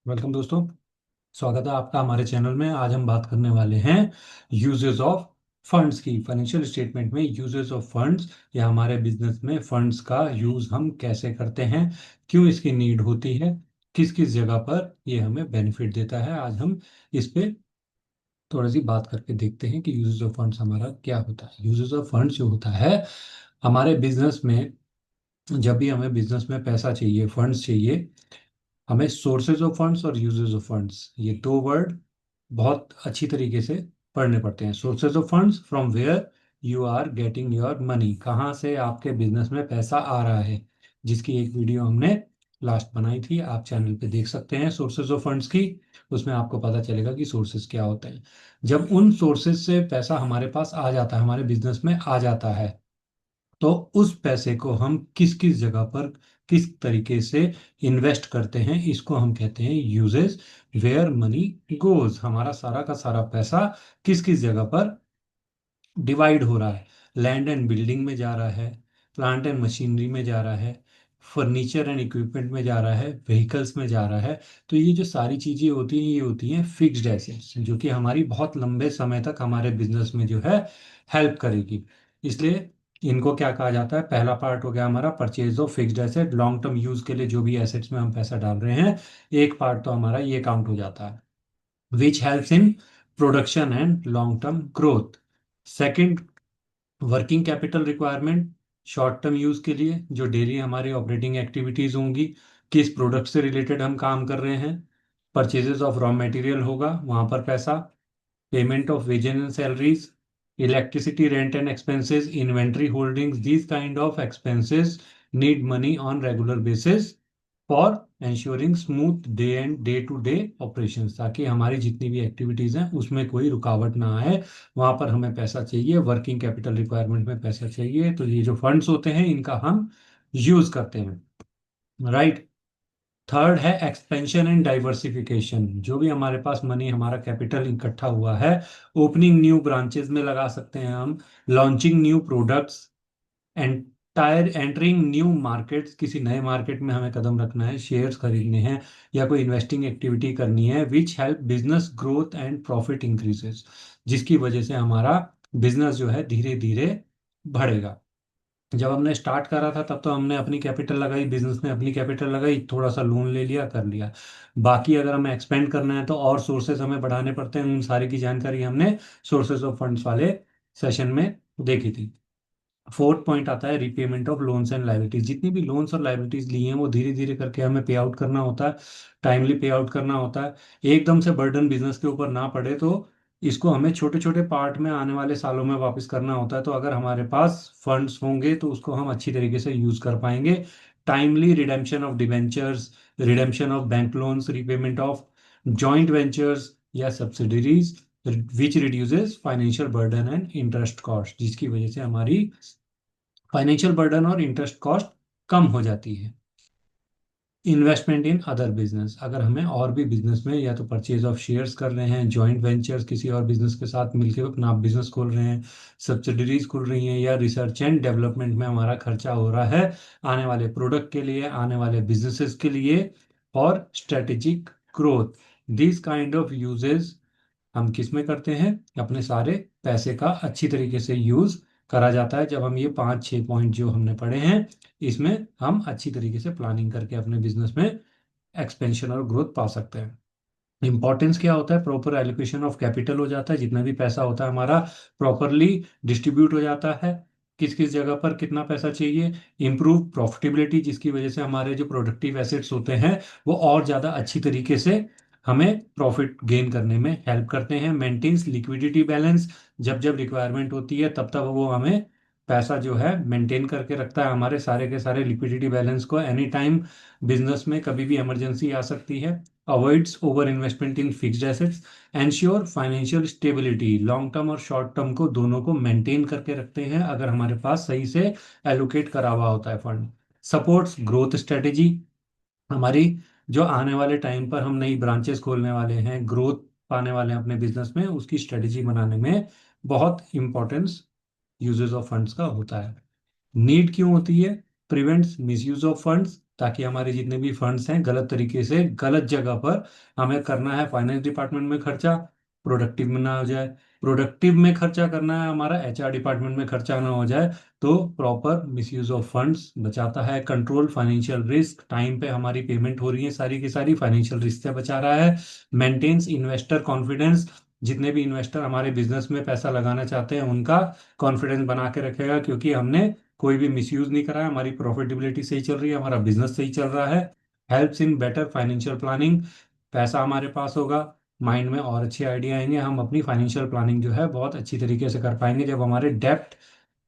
Welcome दोस्तों। स्वागत है आपका हमारे चैनल में। आज हम बात करने वाले हैं यूजेस ऑफ फंड्स की। फाइनेंशियल स्टेटमेंट में यूजेस ऑफ फंड्स या हमारे बिजनेस में फंड्स का यूज हम कैसे करते हैं, क्यों इसकी नीड होती है, किस किस जगह पर ये हमें बेनिफिट देता है। आज हम इस पे थोड़ी सी बात करके देखते हैं कि यूजेस ऑफ फंड्स हमारा क्या होता है। यूजेस ऑफ फंड्स जो होता है हमारे बिजनेस में, जब भी हमें बिजनेस में पैसा चाहिए, फंड्स चाहिए, हमें सोर्सेज ऑफ फंड्स और यूजेस ऑफ फंड्स, ये दो वर्ड बहुत अच्छी तरीके से पढ़ने पड़ते हैं। Sources of funds, from where you are getting your money, कहाँ से आपके बिजनेस में पैसा आ रहा है, जिसकी एक वीडियो हमने लास्ट बनाई थी, आप चैनल पे देख सकते हैं सोर्सेज ऑफ फंड्स की। उसमें आपको पता चलेगा कि सोर्सेज क्या होते हैं। जब उन सोर्सेज से पैसा हमारे पास आ जाता है, हमारे बिजनेस में आ जाता है, तो उस पैसे को हम किस किस जगह पर किस तरीके से इन्वेस्ट करते हैं, इसको हम कहते हैं यूजेस। वेयर मनी गोज, हमारा सारा का सारा पैसा किस किस जगह पर डिवाइड हो रहा है। लैंड एंड बिल्डिंग में जा रहा है, प्लांट एंड मशीनरी में जा रहा है, फर्नीचर एंड इक्विपमेंट में जा रहा है, व्हीकल्स में जा रहा है। तो ये जो सारी चीज़ें होती हैं, ये होती हैं फिक्स्ड एसेट्स, जो कि हमारी बहुत लंबे समय तक हमारे बिजनेस में जो है हेल्प करेगी। इसलिए इनको क्या कहा जाता है, पहला पार्ट हो गया हमारा purchase of fixed asset, long term use के लिए जो भी एसेट्स में हम पैसा डाल रहे हैं। एक पार्ट तो हमारा ये काउंट हो जाता है, which helps in production and long term growth. Second, working capital requirement, short term use के लिए जो डेली हमारी ऑपरेटिंग एक्टिविटीज होंगी, किस प्रोडक्ट से रिलेटेड हम काम कर रहे हैं। परचेजेस ऑफ रॉ मटेरियल होगा, वहां पर पैसा। Payment of wages and salaries, electricity rent and expenses, inventory holdings, these kind of expenses need money on regular basis for ensuring smooth day and day to day operations, ताकि हमारी जितनी भी activities हैं उसमें कोई रुकावट ना आए। वहां पर हमें पैसा चाहिए, वर्किंग कैपिटल रिक्वायरमेंट में पैसा चाहिए, तो ये जो फंड्स होते हैं इनका हम यूज करते हैं। राइट। थर्ड है एक्सपेंशन एंड डाइवर्सिफिकेशन, जो भी हमारे पास मनी, हमारा कैपिटल इकट्ठा हुआ है, ओपनिंग न्यू ब्रांचेस में लगा सकते हैं हम, launching new products, entire entering new markets, किसी नए मार्केट में हमें कदम रखना है, शेयर्स खरीदने हैं या कोई इन्वेस्टिंग एक्टिविटी करनी है, which help business growth and profit increases, जिसकी वजह से हमारा बिजनेस जो है धीरे धीरे बढ़ेगा। जब हमने स्टार्ट करा था तब तो हमने अपनी कैपिटल लगाई, बिजनेस ने अपनी कैपिटल लगाई, थोड़ा सा लोन ले लिया, कर लिया। बाकी अगर हमें एक्सपेंड करना है तो और सोर्सेज हमें बढ़ाने पड़ते हैं, उन सारी की जानकारी हमने सोर्सेज ऑफ फंड्स वाले सेशन में देखी थी। फोर्थ पॉइंट आता है repayment of loans and liabilities, जितनी भी लोन्स और लाइबिलिटीज ली हैं वो धीरे धीरे करके हमें पे आउट करना होता है, टाइमली पे आउट करना होता है। एकदम से बर्डन बिजनेस के ऊपर ना पड़े, तो इसको हमें छोटे छोटे पार्ट में आने वाले सालों में वापस करना होता है। तो अगर हमारे पास फंड्स होंगे तो उसको हम अच्छी तरीके से यूज कर पाएंगे। Timely redemption of debentures, redemption of bank loans, repayment of joint ventures या subsidiaries, which reduces financial burden and interest cost, जिसकी वजह से हमारी फाइनेंशियल बर्डन और इंटरेस्ट कॉस्ट कम हो जाती है। इन्वेस्टमेंट इन अदर बिजनेस, अगर हमें और भी बिजनेस में या तो परचेज ऑफ शेयर्स कर रहे हैं, जॉइंट वेंचर्स किसी और बिजनेस के साथ मिलकर अपना बिजनेस खोल रहे हैं, सब्सिडरीज खुल रही हैं, या रिसर्च एंड डेवलपमेंट में हमारा खर्चा हो रहा है आने वाले प्रोडक्ट के लिए, आने वाले बिजनेसेस के लिए, और strategic growth, this kind of uses हम किस में करते हैं, अपने सारे पैसे का अच्छी तरीके से यूज करा जाता है। जब हम ये 5-6 पॉइंट जो हमने पढ़े हैं, इसमें हम अच्छी तरीके से प्लानिंग करके अपने बिजनेस में एक्सपेंशन और ग्रोथ पा सकते हैं। इंपॉर्टेंस क्या होता है, प्रॉपर एलोकेशन ऑफ कैपिटल हो जाता है, जितना भी पैसा होता है हमारा प्रॉपरली डिस्ट्रीब्यूट हो जाता है, किस किस जगह पर कितना पैसा चाहिए। इम्प्रूव प्रॉफिटेबिलिटी, जिसकी वजह से हमारे जो प्रोडक्टिव एसेट्स होते हैं वो और ज़्यादा अच्छी तरीके से हमें प्रॉफिट गेन करने में हेल्प करते हैं। मेंटेन्स लिक्विडिटी बैलेंस, जब जब रिक्वायरमेंट होती है तब तब वो हमें पैसा जो है मेंटेन करके रखता है, हमारे सारे के सारे लिक्विडिटी बैलेंस को। एनी टाइम बिजनेस में कभी भी इमरजेंसी आ सकती है। Avoids over investment in fixed assets, ensure financial stability, long term और शॉर्ट टर्म को दोनों को मेंटेन करके रखते हैं अगर हमारे पास सही से एलोकेट करा हुआ होता है फंड। सपोर्ट्स ग्रोथ स्ट्रेटेजी, हमारी जो आने वाले टाइम पर हम नई ब्रांचेस खोलने वाले हैं, ग्रोथ पाने वाले हैं अपने बिजनेस में, उसकी स्ट्रेटेजी बनाने में बहुत इंपॉर्टेंस यूजेस ऑफ फंड्स का होता है। नीड क्यों होती है, प्रिवेंट्स मिसयूज ऑफ फंड्स, ताकि हमारे जितने भी फंड्स हैं गलत तरीके से गलत जगह पर हमें करना है फाइनेंस डिपार्टमेंट में खर्चा, प्रोडक्टिव में ना हो जाए। प्रोडक्टिव में खर्चा करना है हमारा, एचआर डिपार्टमेंट में खर्चा ना हो जाए। तो प्रॉपर मिसयूज ऑफ फंड्स बचाता है, कंट्रोल फाइनेंशियल रिस्क, टाइम पे हमारी पेमेंट हो रही है सारी की सारी, फाइनेंशियल रिस्क से बचा रहा है। मेंटेन्स इन्वेस्टर कॉन्फिडेंस, जितने भी इन्वेस्टर हमारे बिजनेस में पैसा लगाना चाहते हैं उनका कॉन्फिडेंस बना के रखेगा, क्योंकि हमने कोई भी मिसयूज नहीं करा है, हमारी प्रॉफिटेबिलिटी सही चल रही है, हमारा बिजनेस सही चल रहा है। Helps in better financial planning, पैसा हमारे पास होगा, माइंड में और अच्छे आइडिया आएंगे, हम अपनी फाइनेंशियल प्लानिंग जो है बहुत अच्छी तरीके से कर पाएंगे जब हमारे डेप्ट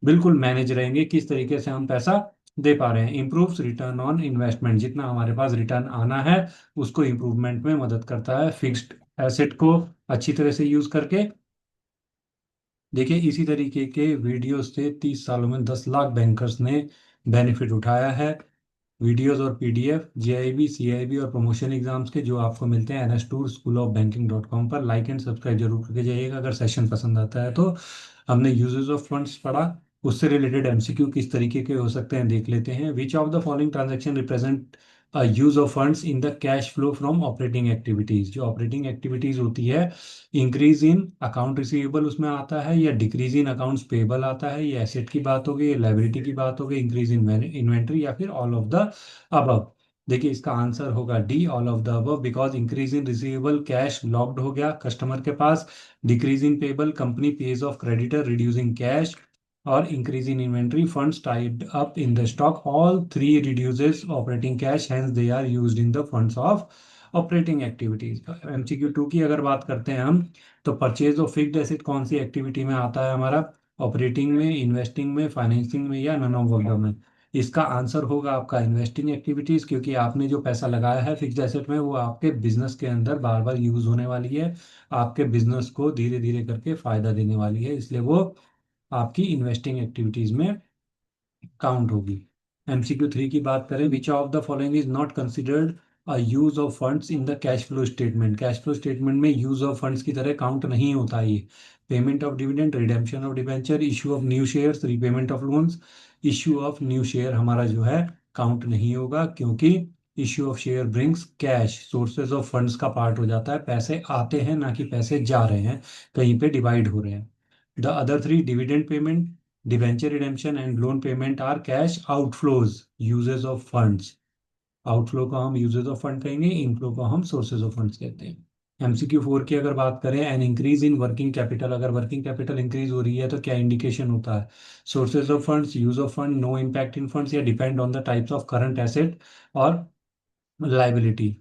बिल्कुल मैनेज रहेंगे, किस तरीके से हम पैसा दे पा रहे हैं। इम्प्रूव्स रिटर्न ऑन इन्वेस्टमेंट, जितना हमारे पास रिटर्न आना है उसको इम्प्रूवमेंट में मदद करता है, फिक्स्ड एसेट को अच्छी तरह से यूज करके। देखिए इसी तरीके के वीडियो से 30 सालों में 10 लाख बैंकर्स ने बेनिफिट उठाया है। वीडियोस और पीडीएफ जेआईबी सीआईबी और प्रमोशन एग्जाम्स के जो आपको मिलते हैं NS tour school of banking .com पर, लाइक एंड सब्सक्राइब जरूर करके जाइएगा अगर सेशन पसंद आता है तो। हमने यूजेस ऑफ फंड्स पढ़ा, उससे रिलेटेड एमसीक्यू किस तरीके के हो सकते हैं देख लेते हैं। Which of the following transaction represent use of funds in the cash flow from operating activities, जो ऑपरेटिंग एक्टिविटीज होती है, इंक्रीज इन अकाउंट रिसीवेबल उसमें आता है, या डिक्रीज इन अकाउंट्स पेबल आता है, ये एसेट की बात हो गई, लाइबिलिटी की बात हो गई, इंक्रीज इन इन्वेंट्री, या फिर ऑल ऑफ द अबव। देखिए इसका आंसर होगा D, all of the above, because increase in receivable cash locked हो गया कस्टमर के पास, decrease in payable company pays of creditor reducing cash, और increase in inventory funds tied up in the stock, all three reduces operating cash, hence they are used in the funds of operating activities. MCQ 2 की अगर बात करते हैं हम, तो purchase of fixed asset कौन सी activity में आता है हमारा, ऑपरेटिंग में, इन्वेस्टिंग में, फाइनेंसिंग में, या नन ऑफ द में। इसका आंसर होगा आपका इन्वेस्टिंग एक्टिविटीज, क्योंकि आपने जो पैसा लगाया है फिक्स्ड एसेट में वो आपके बिजनेस के अंदर बार बार यूज होने वाली है, आपके बिजनेस को धीरे धीरे करके फायदा देने वाली है, इसलिए वो आपकी इन्वेस्टिंग एक्टिविटीज में काउंट होगी। MCQ 3 की बात करें, which of the following is not considered a use of funds in the cash flow statement, cash flow statement में यूज ऑफ फंड्स की तरह काउंट नहीं होता ये। Payment of dividend, redemption of debenture, issue of new shares, repayment of loans. Issue of new share हमारा जो है count नहीं होगा, क्योंकि issue of share brings cash, sources of funds का पार्ट हो जाता है, पैसे आते हैं ना कि पैसे जा रहे हैं, कहीं पे डिवाइड हो रहे हैं। The other three, dividend payment, debenture redemption and loan payment, are cash outflows, uses of funds. Outflow को हम यूजेस ऑफ फंड कहेंगे, इनफ्लो को हम सोर्सेज ऑफ फंड्स कहते हैं। MCQ 4 की अगर बात करें, an increase in working capital, अगर वर्किंग कैपिटल इंक्रीज हो रही है तो क्या इंडिकेशन होता है, sources of funds, use of fund, no impact in funds, या depend on the types of current asset और लाइबिलिटी।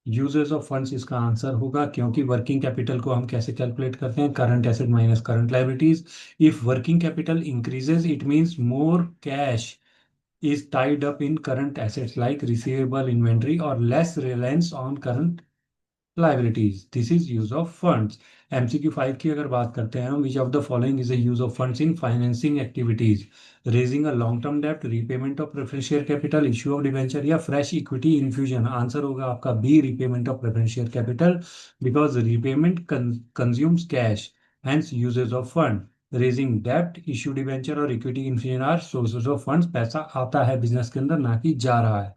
यूजेस ऑफ फंड्स इसका आंसर होगा, क्योंकि वर्किंग कैपिटल को हम कैसे कैलकुलेट करते हैं, current asset minus current liabilities. If working capital increases it means more cash is tied up in current assets like receivable, inventory, or less reliance on current liabilities. This is use of funds. MCQ 5 की अगर बात करते हैं हम, which of the following is a use of funds in financing activities? Raising a long term debt, repayment of preference share capital, issue of debenture, या fresh equity infusion। Answer होगा आपका B, repayment of preference share capital, because repayment consumes cash, hence uses of fund। Raising डेप्ट, issue debenture और equity infusion are sources of funds, पैसा आता है business के अंदर ना कि जा रहा है।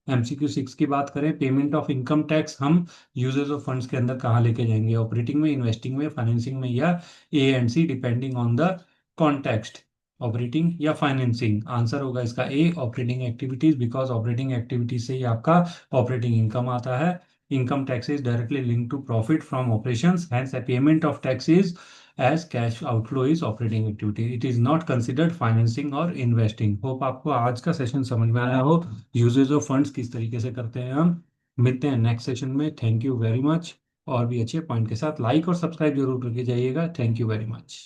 MCQ 6 की बात करें, पेमेंट ऑफ इनकम टैक्स हम यूजेस ऑफ फंड्स के अंदर कहाँ लेके जाएंगे, ऑपरेटिंग में, इन्वेस्टिंग में, फाइनेंसिंग में, या A&C depending on the context, operating या फाइनेंसिंग। आंसर होगा इसका A, operating activities, because operating activities से ही आपका ऑपरेटिंग इनकम आता है। Income tax is directly link to profit from operations, hence payment of tax is as cash outflow is operating activity. It is not considered financing or investing. Hope आपको आज का session समझ में आया हो, usage of funds किस तरीके से करते हैं हम। मिलते हैं नेक्स्ट सेशन में, थैंक यू वेरी मच। और भी अच्छे पॉइंट के साथ लाइक और सब्सक्राइब जरूर करके जाइएगा, थैंक यू वेरी मच।